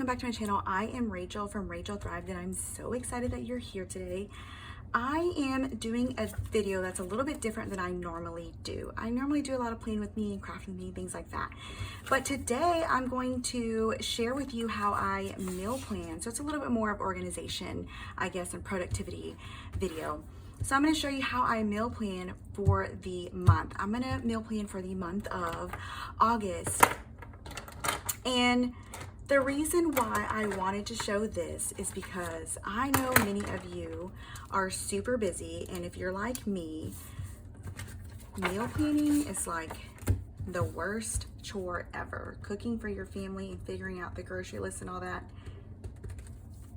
back to my channel. I am Rachel from Rachel Thrived, and I'm so excited that you're here today. I am doing a video that's a little bit different than I normally do. I normally do a lot of playing with me and crafting with me, things like that. But today I'm going to share with you how I meal plan. So it's a little bit more of organization, I guess, and productivity video. So I'm going to show you how I meal plan for the month. I'm going to meal plan for the month of August. And the reason why I wanted to show this is because I know many of you are super busy, and if you're like me, meal planning is like the worst chore ever. Cooking for your family and figuring out the grocery list and all that,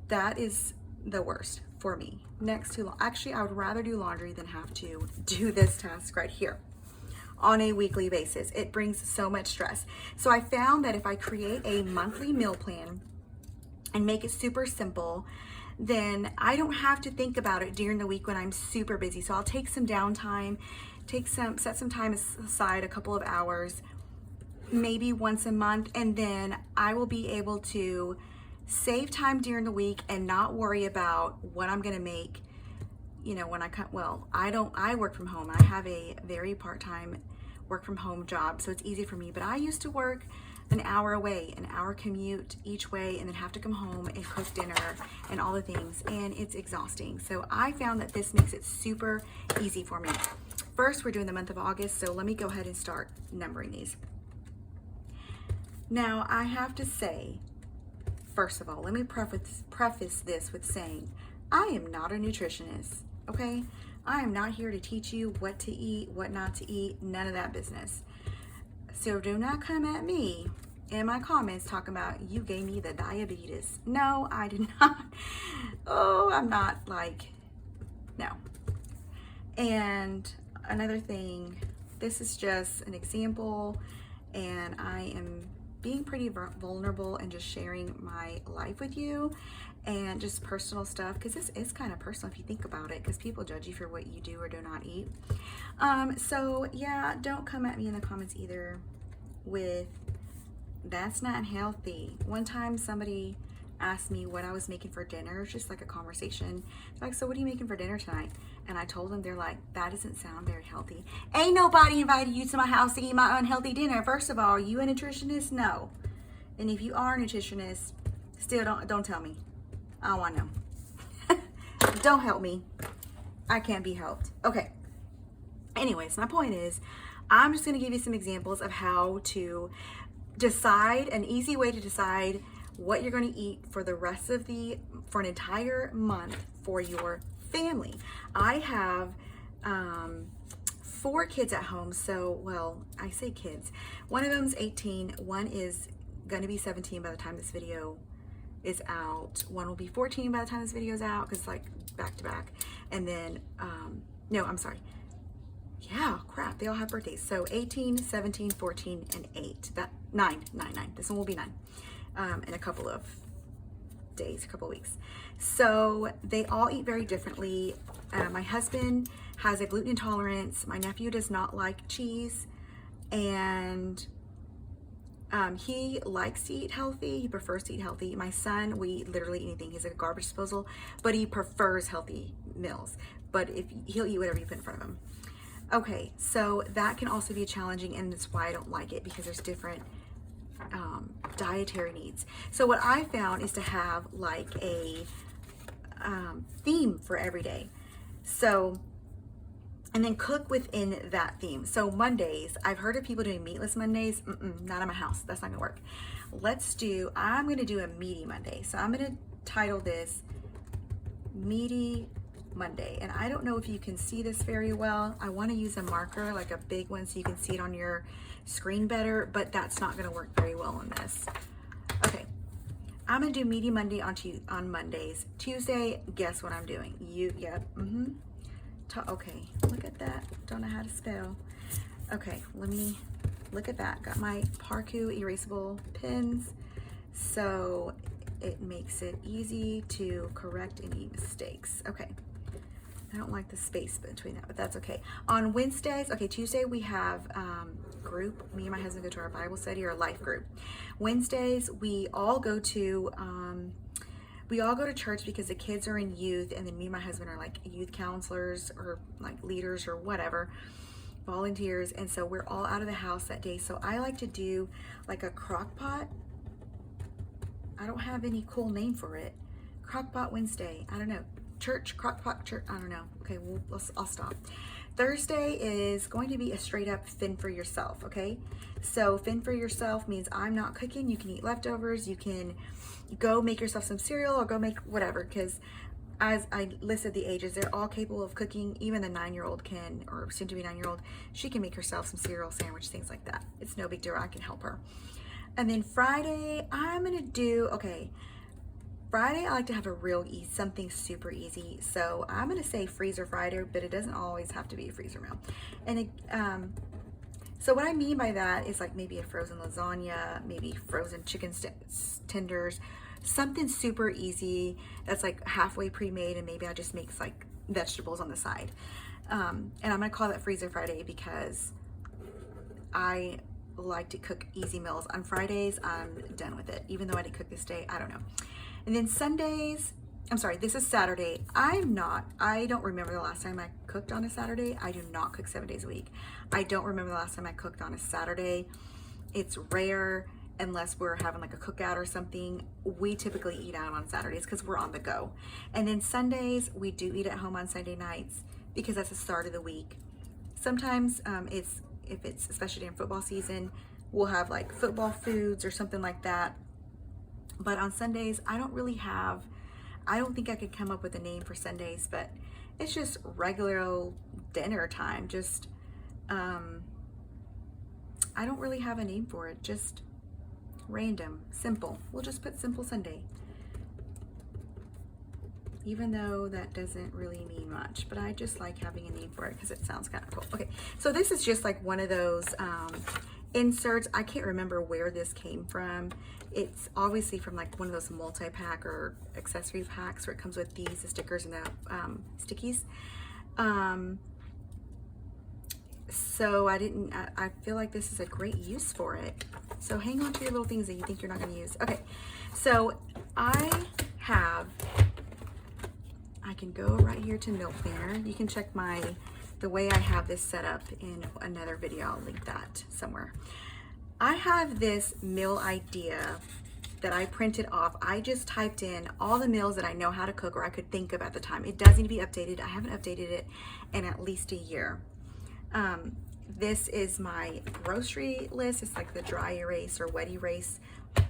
that is the worst for me. Next to, actually, I would rather do laundry than have to do this task right here on a weekly basis. It brings so much stress. So I found that if I create a monthly meal plan and make it super simple, then I don't have to think about it during the week when I'm super busy. So I'll take some downtime, set some time aside, a couple of hours, maybe once a month, and then I will be able to save time during the week and not worry about what I'm gonna make. You know, when I work from home. I have a very part-time work from home job, so it's easy for me. But I used to work an hour away, an hour commute each way, and then have to come home and cook dinner and all the things, and it's exhausting. So I found that this makes it super easy for me. First, we're doing the month of August, so let me go ahead and start numbering these. Now, I have to say, first of all, let me preface this with saying, I am not a nutritionist. Okay, I am not here to teach you what to eat, what not to eat, none of that business. So do not come at me in my comments talking about you gave me the diabetes. No, I did not. Oh, I'm not like, no. And another thing, this is just an example, and I am being pretty vulnerable and just sharing my life with you and just personal stuff, because this is kind of personal if you think about it, because people judge you for what you do or do not eat. So yeah, don't come at me in the comments either with that's not healthy. One time somebody asked me what I was making for dinner. It's just like a conversation. It's like, so what are you making for dinner tonight? And I told them, they're like, that doesn't sound very healthy. Ain't nobody invited you to my house to eat my unhealthy dinner. First of all, you a nutritionist? No. And if you are a nutritionist, still don't tell me. I don't want to know. Don't help me. I can't be helped. Okay. Anyways, my point is, I'm just going to give you some examples of how to decide, an easy way to decide what you're going to eat for the rest of for an entire month for your family. I have 4 kids at home. So, well, I say kids. One of them's 18. One is going to be 17 by the time this video is out. One will be 14 by the time this video is out, because it's like back to back. And then, no, I'm sorry. Yeah, crap, they all have birthdays. So 18, 17, 14, and 8. Nine. This one will be 9 in a couple of days, a couple of weeks. So they all eat very differently. My husband has a gluten intolerance. My nephew does not like cheese, and he likes to eat healthy. He prefers to eat healthy. My son, we eat literally anything. He's a garbage disposal, but he prefers healthy meals. But he'll eat whatever you put in front of him. Okay, so that can also be challenging, and that's why I don't like it, because there's different dietary needs. So what I found is to have like a theme for every day. So, and then cook within that theme. So Mondays, I've heard of people doing meatless Mondays. Not in my house. That's not gonna work. I'm gonna do a meaty Monday. So I'm gonna title this Meaty Monday. And I don't know if you can see this very well. I wanna use a marker, like a big one, so you can see it on your screen better, but that's not gonna work very well on this. Okay, I'm gonna do Meaty Monday on Mondays. Tuesday, guess what I'm doing? Okay, look at that. Don't know how to spell. Okay, let me look at that. Got my Parku erasable pens, so it makes it easy to correct any mistakes. Okay, I don't like the space between that, but that's okay. On Wednesdays, okay, Tuesday we have group. Me and my husband go to our Bible study or life group. Wednesdays we all go to church because the kids are in youth, and then me and my husband are like youth counselors or like leaders or whatever, volunteers, and so we're all out of the house that day. So I like to do like a crock pot. I don't have any cool name for it. Crock pot Wednesday. I don't know. Church, crock pot, church. I don't know. Okay, I'll stop. Thursday is going to be a straight up fend for yourself. Okay, so fend for yourself means I'm not cooking. You can eat leftovers. You can go make yourself some cereal or go make whatever, because as I listed the ages, they're all capable of cooking. Even the 9-year-old can, or soon to be 9-year-old, she can make herself some cereal, sandwich, things like that. It's no big deal. I can help her. And then Friday, I'm gonna do, okay, Friday I like to have a real easy, something super easy. So I'm gonna say freezer Friday, but it doesn't always have to be a freezer meal. And so what I mean by that is like maybe a frozen lasagna, maybe frozen chicken tenders, something super easy that's like halfway pre-made, and maybe I just make like vegetables on the side. And I'm gonna call that freezer Friday because I like to cook easy meals. On Fridays, I'm done with it. Even though I didn't cook this day, I don't know. And then Sundays, I'm sorry, this is Saturday. I don't remember the last time I cooked on a Saturday. I do not cook 7 days a week. I don't remember the last time I cooked on a Saturday. It's rare unless we're having like a cookout or something. We typically eat out on Saturdays because we're on the go. And then Sundays, we do eat at home on Sunday nights because that's the start of the week. Sometimes if it's especially during football season, we'll have like football foods or something like that. But on Sundays, I don't think I could come up with a name for Sundays, but it's just regular old dinner time. Just, I don't really have a name for it. Just random, simple. We'll just put Simple Sunday. Even though that doesn't really mean much, but I just like having a name for it because it sounds kind of cool. Okay, so this is just like one of those inserts. I can't remember where this came from. It's obviously from like one of those multi-pack or accessory packs where it comes with these, the stickers and the stickies. So I feel like this is a great use for it. So hang on to your little things that you think you're not gonna use. Okay, so I can go right here to Meal Planner. You can check the way I have this set up in another video. I'll link that somewhere. I have this meal idea that I printed off. I just typed in all the meals that I know how to cook or I could think of at the time. It does need to be updated. I haven't updated it in at least a year. This is my grocery list. It's like the dry erase or wet erase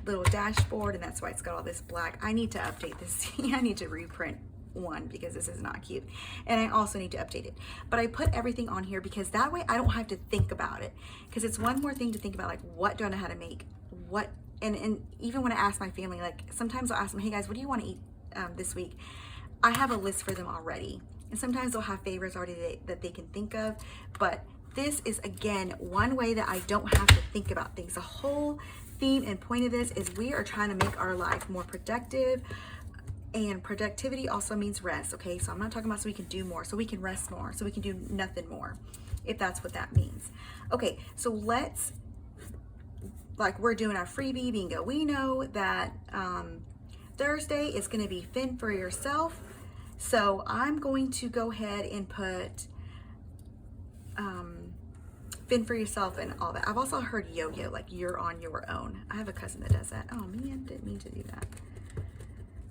little dashboard, and that's why it's got all this black. I need to update this. I need to reprint one because this is not cute, and I also need to update it. But I put everything on here because that way I don't have to think about it, because it's one more thing to think about, like what do I know how to make, what, and even when I ask my family, like sometimes I'll ask them, hey guys, what do you want to eat this week? I have a list for them already, and sometimes they'll have favorites already that they can think of. But this is again one way that I don't have to think about things. The whole theme and point of this is we are trying to make our life more productive. And productivity also means rest, okay? So I'm not talking about so we can do more, so we can rest more, so we can do nothing more, if that's what that means. Okay, so let's, like we're doing our freebie bingo. We know that Thursday is gonna be fend for yourself. So I'm going to go ahead and put fend for yourself and all that. I've also heard yo-yo, like you're on your own. I have a cousin that does that. Oh man, didn't mean to do that.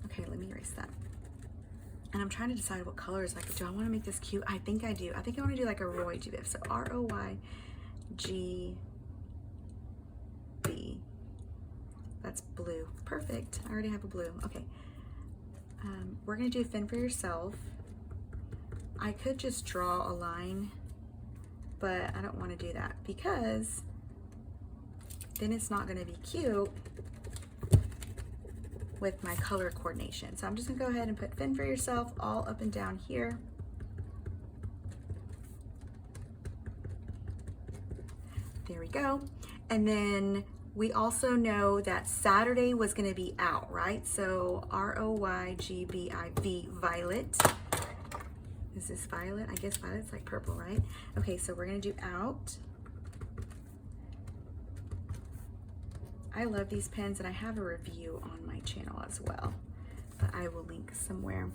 Okay, let me erase that. And I'm trying to decide what colors I could do. I want to make this cute. I think I do. I think I want to do like a Roy G. Biv. So R-O-Y-G-B. That's blue. Perfect. I already have a blue. Okay. We're going to do fend for yourself. I could just draw a line, but I don't want to do that because then it's not going to be cute with my color coordination. So I'm just gonna go ahead and put fend for yourself all up and down here. There we go. And then we also know that Saturday was gonna be out, right? So R-O-Y-G-B-I-V, violet. Is this violet? I guess violet's like purple, right? Okay, so we're gonna do out. I love these pens, and I have a review on my channel as well, but I will link somewhere.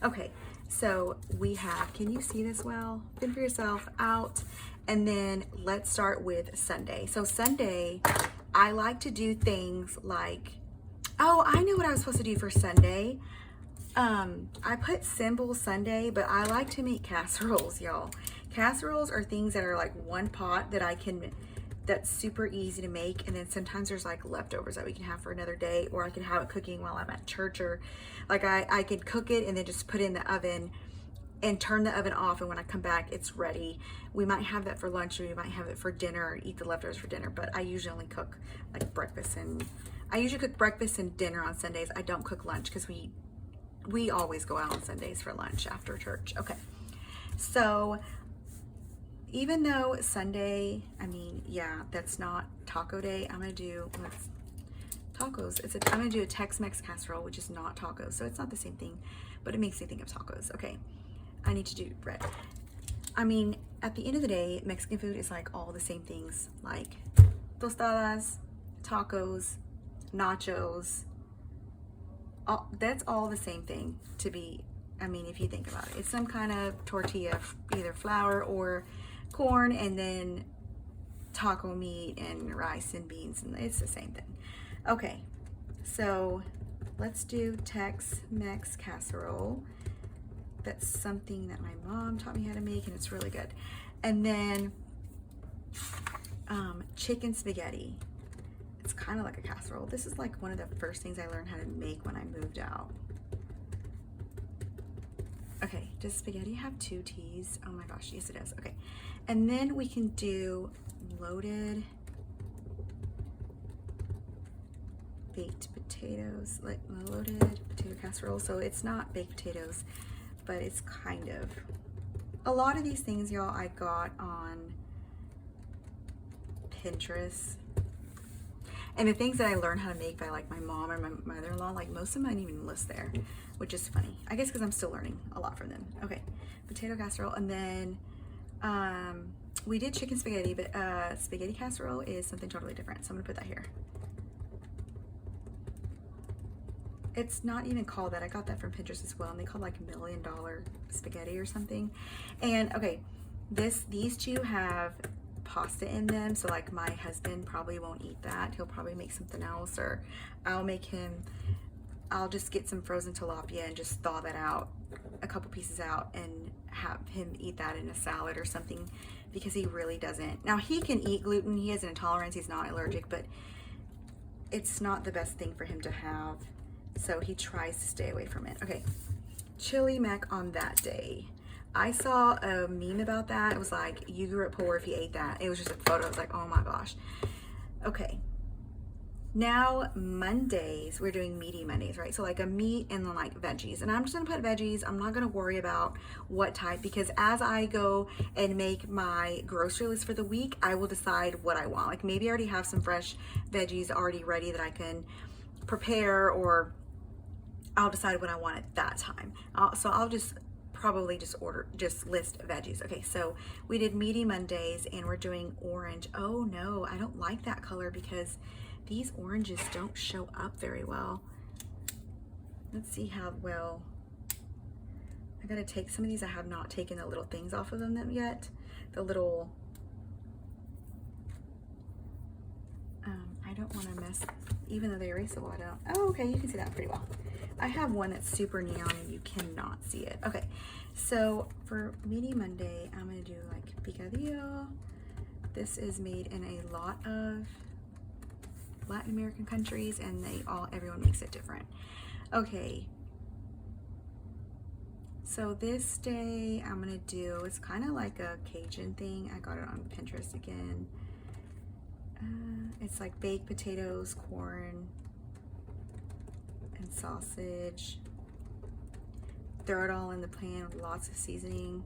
Okay, so we have, can you see this well? Fend for yourself, out, and then let's start with Sunday. So Sunday, I like to do things like, oh, I know what I was supposed to do for Sunday. I put simple Sunday, but I like to make casseroles, y'all. Casseroles are things that are like one pot that that's super easy to make, and then sometimes there's like leftovers that we can have for another day, or I can have it cooking while I'm at church, or like I could cook it and then just put it in the oven and turn the oven off, and when I come back it's ready. We might have that for lunch, or we might have it for dinner, or eat the leftovers for dinner, but I usually only cook like breakfast, and I usually cook breakfast and dinner on Sundays. I don't cook lunch because we always go out on Sundays for lunch after church. Okay, so even though Sunday, I mean, yeah, that's not taco day, I'm gonna do tacos. I'm gonna do a Tex-Mex casserole, which is not tacos, so it's not the same thing, but it makes me think of tacos. Okay, I need to do bread. I mean, at the end of the day, Mexican food is like all the same things, like tostadas, tacos, nachos. That's all the same thing to be. I mean, if you think about it, it's some kind of tortilla, either flour or corn, and then taco meat and rice and beans, and it's the same thing. Okay, so let's do Tex-Mex casserole. That's something that my mom taught me how to make, and it's really good. And then chicken spaghetti. It's kind of like a casserole. This is like one of the first things I learned how to make when I moved out. Okay, does spaghetti have 2 T's? Oh my gosh, yes it does. Okay, and then we can do loaded baked potatoes, like loaded potato casserole. So it's not baked potatoes, but it's kind of. A lot of these things, y'all, I got on Pinterest. And the things that I learned how to make by like my mom or my mother-in-law, like most of them I didn't even list there, which is funny. I guess because I'm still learning a lot from them. Okay, potato casserole, and then we did chicken spaghetti, but spaghetti casserole is something totally different. So I'm gonna put that here. It's not even called that. I got that from Pinterest as well, and they call like $1 million spaghetti or something. And okay, these two have pasta in them, so like my husband probably won't eat that. He'll probably make something else, or I'll just get some frozen tilapia and just thaw that out, a couple pieces out, and have him eat that in a salad or something, because he really doesn't. Now he can eat gluten, he has an intolerance, he's not allergic, but it's not the best thing for him to have, so he tries to stay away from it. Okay, chili mac on that day. I saw a meme about that. It was like, you grew up poor if you ate that. It was just a photo. I was like, oh my gosh. Okay. Now Mondays, we're doing meaty Mondays, right? So like a meat and then like veggies. And I'm just gonna put veggies. I'm not gonna worry about what type, because as I go and make my grocery list for the week, I will decide what I want. Like maybe I already have some fresh veggies already ready that I can prepare, or I'll decide what I want at that time. So I'll just probably just list veggies. Okay, so we did meaty Mondays, and we're doing orange. Oh no, I don't like that color because these oranges don't show up very well. Let's see how well. I gotta take some of these. I have not taken the little things off of them yet. The little, I don't want to mess, even though they erase a lot out. Oh, okay, you can see that pretty well. I have one that's super neon and you cannot see it. Okay, so for meaty Monday, I'm gonna do like picadillo. This is made in a lot of Latin American countries, and everyone makes it different. Okay, so this day I'm gonna do, it's kind of like a Cajun thing. I got it on Pinterest again. It's like baked potatoes, corn, and sausage. Throw it all in the pan with lots of seasoning,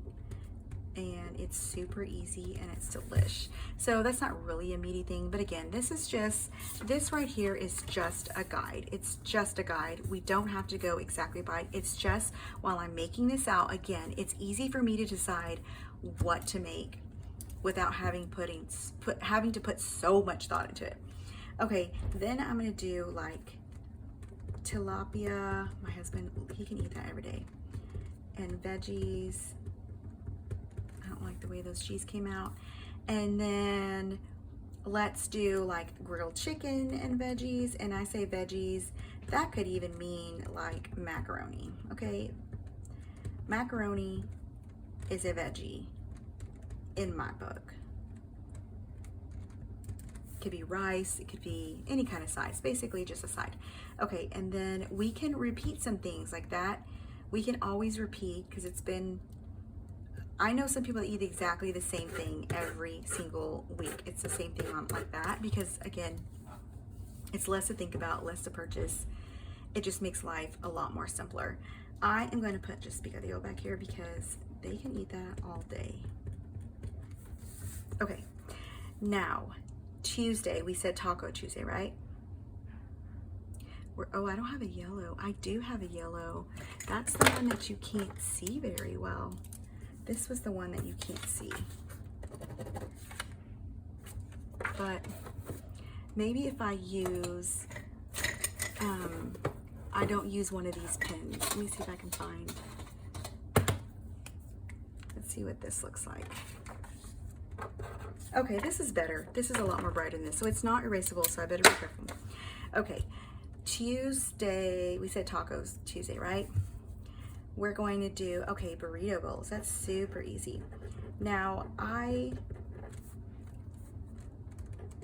and it's super easy and it's delish. So that's not really a meaty thing, but again, this right here is just a guide. It's just a guide. We don't have to go exactly by it. It's just while I'm making this out, again, it's easy for me to decide what to make without having to put so much thought into it. Okay, then I'm gonna do like tilapia. My husband, he can eat that every day. And veggies. I don't like the way those cheese came out. And then let's do like grilled chicken and veggies. And I say veggies, that could even mean like macaroni, okay? Macaroni is a veggie in my book. It could be rice, it could be any kind of size, basically just a side. Okay, and then we can repeat some things like that. We can always repeat because I know some people that eat exactly the same thing every single week. It's the same thing on like that because again, it's less to think about, less to purchase. It just makes life a lot more simpler. I am going to put just picadillo back here because they can eat that all day. Okay, now Tuesday, we said Taco Tuesday, right? Oh, I don't have a yellow. I do have a yellow. That's the one that you can't see very well. This was the one that you can't see. But maybe if I use, I don't use one of these pins. Let me see if I can find. Let's see what this looks like. Okay, this is better. This is a lot more bright than this. So it's not erasable, so I better be careful. Okay, Tuesday, we said tacos Tuesday, right? We're going to do, okay, burrito bowls. That's super easy. Now,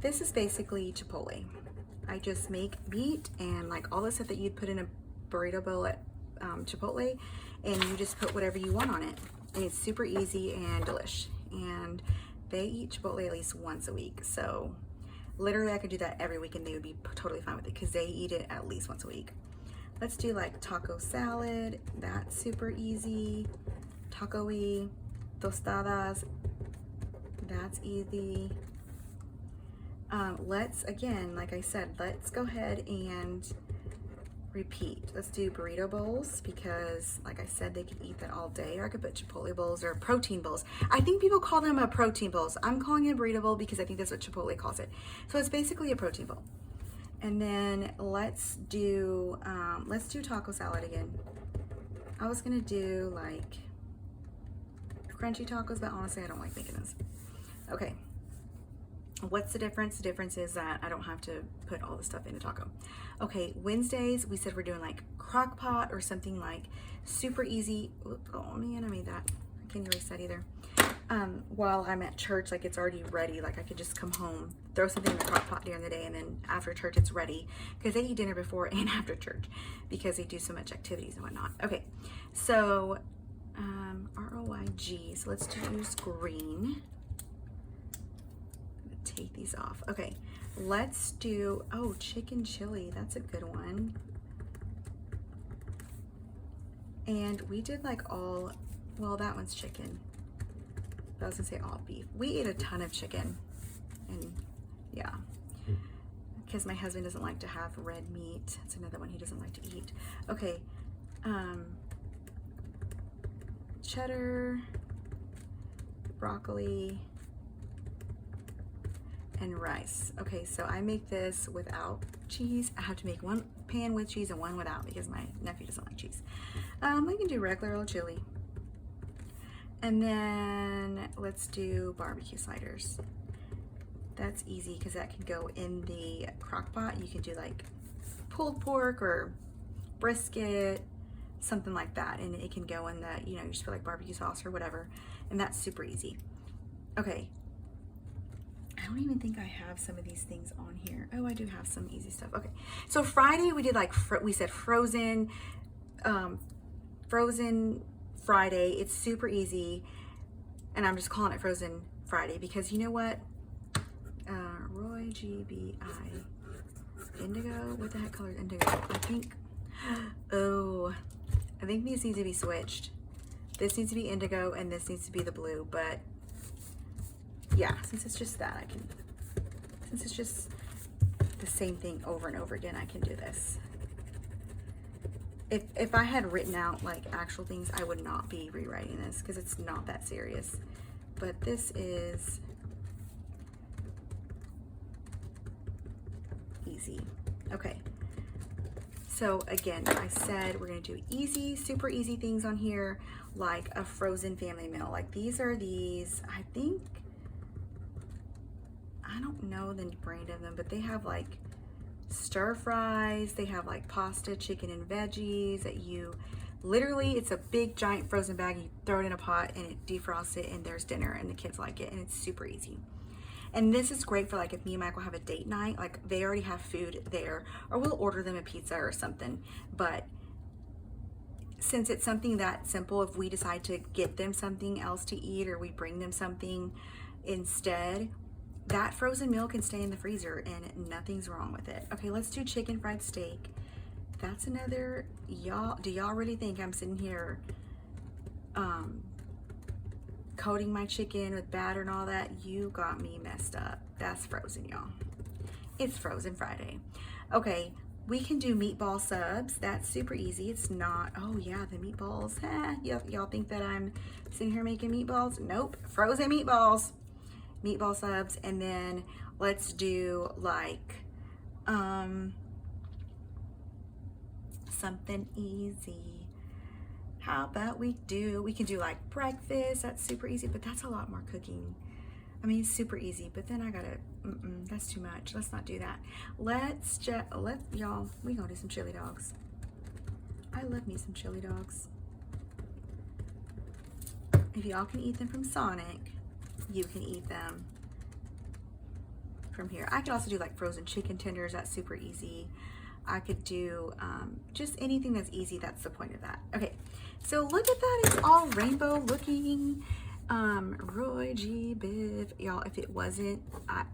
this is basically Chipotle. I just make meat and like all the stuff that you'd put in a burrito bowl at Chipotle, and you just put whatever you want on it. And it's super easy and delish. And they eat Chipotle at least once a week. So literally I could do that every week and they would be totally fine with it because they eat it at least once a week. Let's do like taco salad. That's super easy. Taco-y. Tostadas. That's easy. Let's, again, like I said, let's go ahead and repeat. Let's do burrito bowls because, like I said, they could eat that all day. Or I could put Chipotle bowls or protein bowls. I think people call them a protein bowls. I'm calling it a burrito bowl because I think that's what Chipotle calls it. So it's basically a protein bowl. And then let's do taco salad again. I was gonna do like crunchy tacos, but honestly, I don't like making those. Okay. What's the difference? The difference is that I don't have to put all the stuff in a taco. Okay, Wednesdays, we said we're doing like crock pot or something like super easy. Oh man, I made that. I can't erase that either. While I'm at church, like it's already ready. Like I could just come home, throw something in the crock pot during the day, and then after church it's ready. Because they eat dinner before and after church because they do so much activities and whatnot. Okay, so ROYG, so let's use green. Take these off. Okay, let's do, oh, chicken chili. That's a good one. And we did like all, well, that one's chicken. I was gonna say all beef. We ate a ton of chicken, and yeah, because my husband doesn't like to have red meat. That's another one he doesn't like to eat. Okay, cheddar, broccoli, and rice. Okay, so I make this without cheese. I have to make one pan with cheese and one without because my nephew doesn't like cheese. We can do regular old chili. And then let's do barbecue sliders. That's easy because that can go in the crock pot. You can do like pulled pork or brisket, something like that. And it can go in the, you know, you just put like barbecue sauce or whatever. And that's super easy. Okay. I don't even think I have some of these things on here. Oh, I do have some easy stuff. Okay. So Friday we did like, we said frozen Friday. It's super easy, and I'm just calling it Frozen Friday because you know what? Roy GBI Indigo. What the heck color is indigo? I think. Oh, I think these need to be switched. This needs to be indigo and this needs to be the blue, but yeah, since it's just that, since it's just the same thing over and over again, I can do this. If I had written out like actual things, I would not be rewriting this because it's not that serious. But this is easy. Okay. So again, I said we're gonna do easy, super easy things on here, like a frozen family meal. Like these are these, I think, I don't know the brand of them, but they have like stir fries, they have like pasta, chicken, and veggies that you literally, it's a big giant frozen bag, you throw it in a pot and it defrosts it and there's dinner and the kids like it and it's super easy. And this is great for like if me and Michael have a date night, like they already have food there, or we'll order them a pizza or something. But since it's something that simple, if we decide to get them something else to eat or we bring them something instead, that frozen meal can stay in the freezer and nothing's wrong with it. Okay, let's do chicken fried steak. That's another, y'all, do y'all really think I'm sitting here coating my chicken with batter and all that? You got me messed up. That's frozen, y'all. It's frozen Friday. Okay, we can do meatball subs. That's super easy. It's not, oh yeah, the meatballs. Y'all think that I'm sitting here making meatballs? Nope, frozen meatballs. Meatball subs. And then let's do like something easy. How about we can do like breakfast. That's super easy, but that's a lot more cooking. I mean, it's super easy, but then I gotta, that's too much. Let's not do that. Y'all, we gonna do some chili dogs. I love me some chili dogs. If y'all can eat them from Sonic, you can eat them from here. I could also do like frozen chicken tenders. That's super easy. I could do just anything that's easy. That's the point of that. Okay, so look at that. It's all rainbow looking. Roy G. Biv. Y'all, if it wasn't,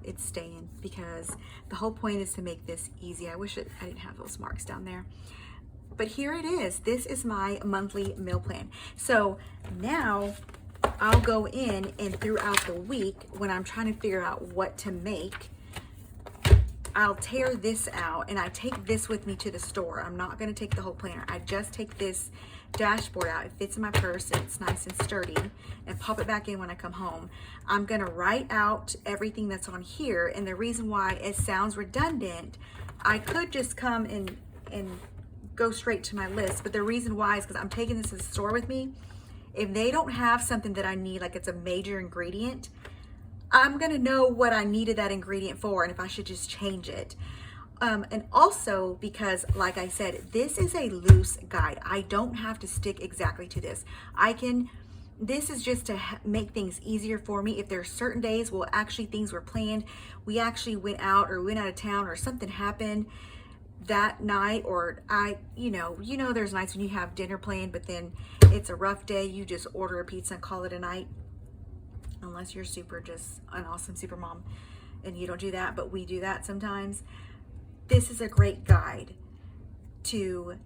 it's staying because the whole point is to make this easy. I wish I didn't have those marks down there. But here it is. This is my monthly meal plan. So now I'll go in and throughout the week when I'm trying to figure out what to make, I'll tear this out and I take this with me to the store. I'm not gonna take the whole planner. I just take this dashboard out. It fits in my purse and it's nice and sturdy, and pop it back in when I come home. I'm gonna write out everything that's on here, and the reason why it sounds redundant, I could just come and go straight to my list, but the reason why is because I'm taking this to the store with me. If they don't have something that I need, like it's a major ingredient, I'm gonna know what I needed that ingredient for and if I should just change it. And also because, like I said, this is a loose guide. I don't have to stick exactly to this. This is just to make things easier for me. If there are certain days, well, actually things were planned. We actually went out or went out of town or something happened that night, or you know, there's nights when you have dinner planned, but then it's a rough day. You just order a pizza and call it a night. Unless you're just an awesome super mom and you don't do that, but we do that sometimes. This is a great guide to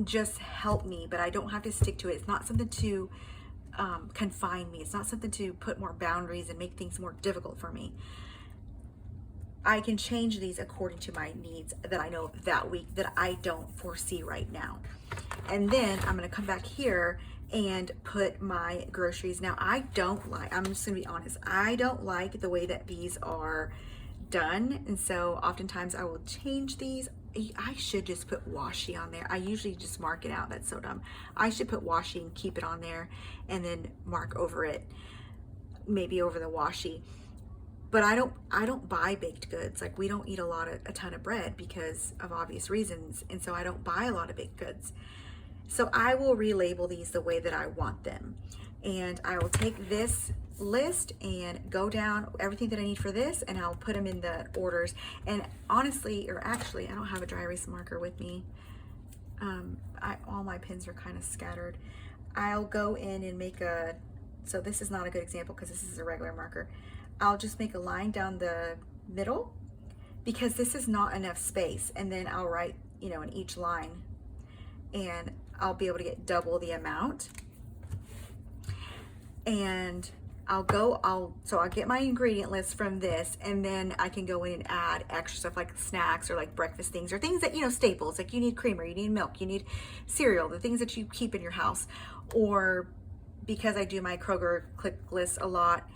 just help me, but I don't have to stick to it. It's not something to confine me. It's not something to put more boundaries and make things more difficult for me. I can change these according to my needs that I know that week that I don't foresee right now. And then I'm gonna come back here and put my groceries. Now I'm just gonna be honest, I don't like the way that these are done, and so oftentimes I will change these. I should just put washi on there. I usually just mark it out. That's so dumb. I should put washi and keep it on there and then mark over it, maybe over the washi. But I don't buy baked goods. Like we don't eat a ton of bread because of obvious reasons, and so I don't buy a lot of baked goods. So I will relabel these the way that I want them. And I will take this list and go down everything that I need for this, and I'll put them in the orders. And honestly, or actually, I don't have a dry erase marker with me. All my pens are kind of scattered. I'll go in and make so this is not a good example because this is a regular marker. I'll just make a line down the middle because this is not enough space. And then I'll write, in each line, and I'll be able to get double the amount. and I'll get my ingredient list from this, and then I can go in and add extra stuff like snacks or like breakfast things or things that, you know, staples, like you need creamer, you need milk, you need cereal, the things that you keep in your house. Or because I do my Kroger click list a lot,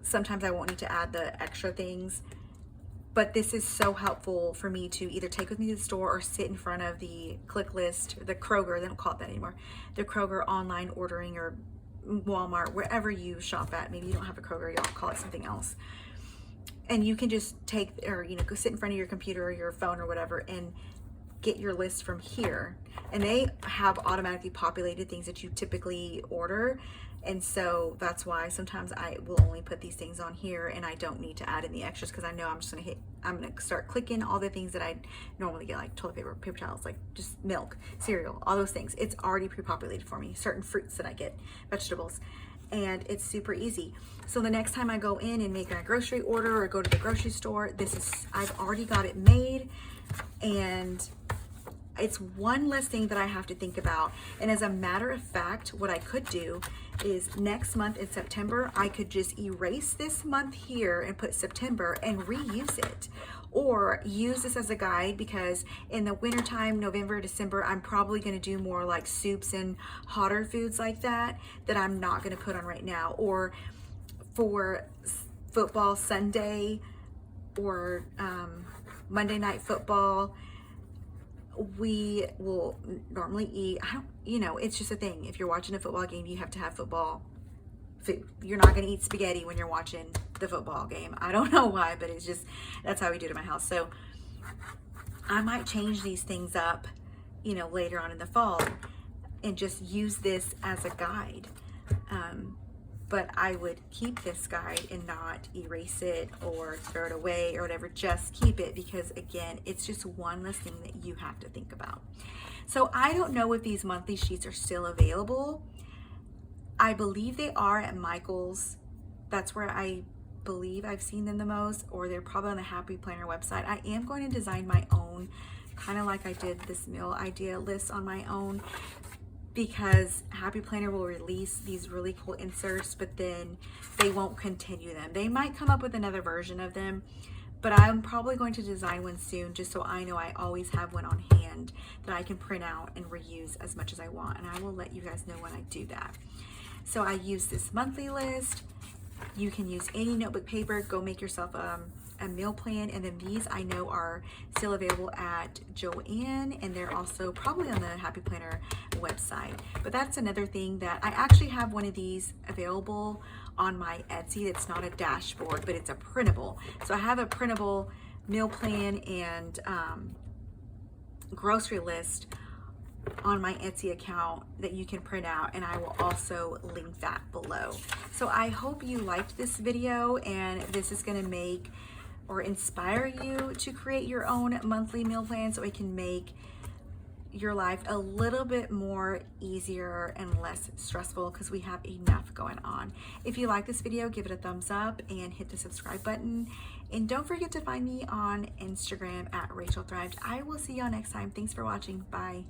sometimes I won't need to add the extra things. But this is so helpful for me to either take with me to the store or sit in front of the click list, the Kroger, they don't call it that anymore, the Kroger online ordering, or Walmart, wherever you shop at. Maybe you don't have a Kroger, y'all call it something else. And you can just take, or, you know, go sit in front of your computer or your phone or whatever and get your list from here. And they have automatically populated things that you typically order. And so that's why sometimes I will only put these things on here and I don't need to add in the extras, because I know I'm gonna start clicking all the things that I normally get, like toilet paper, paper towels, like just milk, cereal, all those things. It's already pre-populated for me. Certain fruits that I get, vegetables, and it's super easy. So the next time I go in and make a grocery order or go to the grocery store, I've already got it made, and it's one less thing that I have to think about. And as a matter of fact, what I could do is next month in September, I could just erase this month here and put September and reuse it, or use this as a guide, because in the wintertime, November, December, I'm probably going to do more like soups and hotter foods like that I'm not going to put on right now. Or for football Sunday, or Monday night football, we will normally eat, you know, it's just a thing. If you're watching a football game, you have to have football food. You're not going to eat spaghetti when you're watching the football game. I don't know why, but it's just, that's how we do it in my house. So I might change these things up, you know, later on in the fall and just use this as a guide. But I would keep this guide and not erase it or throw it away or whatever. Just keep it, because again, it's just one less thing that you have to think about. So I don't know if these monthly sheets are still available. I believe they are at Michael's. That's where I believe I've seen them the most, or they're probably on the Happy Planner website. I am going to design my own, kind of like I did this meal idea list on my own, because Happy Planner will release these really cool inserts, but then they won't continue them. They might come up with another version of them, but I'm probably going to design one soon, just so I know I always have one on hand that I can print out and reuse as much as I want. And I will let you guys know when I do that. So I use this monthly list. You can use any notebook paper. Go make yourself a meal plan. And then these I know are still available at Joann, and they're also probably on the Happy Planner website. But that's another thing, that I actually have one of these available on my Etsy. It's not a dashboard, but it's a printable. So I have a printable meal plan and grocery list on my Etsy account that you can print out, and I will also link that below. So I hope you liked this video, and this is going to make or inspire you to create your own monthly meal plan, so it can make your life a little bit more easier and less stressful, because we have enough going on. If you like this video, give it a thumbs up and hit the subscribe button. And don't forget to find me on Instagram at Rachel Thrived. I will see y'all next time. Thanks for watching. Bye.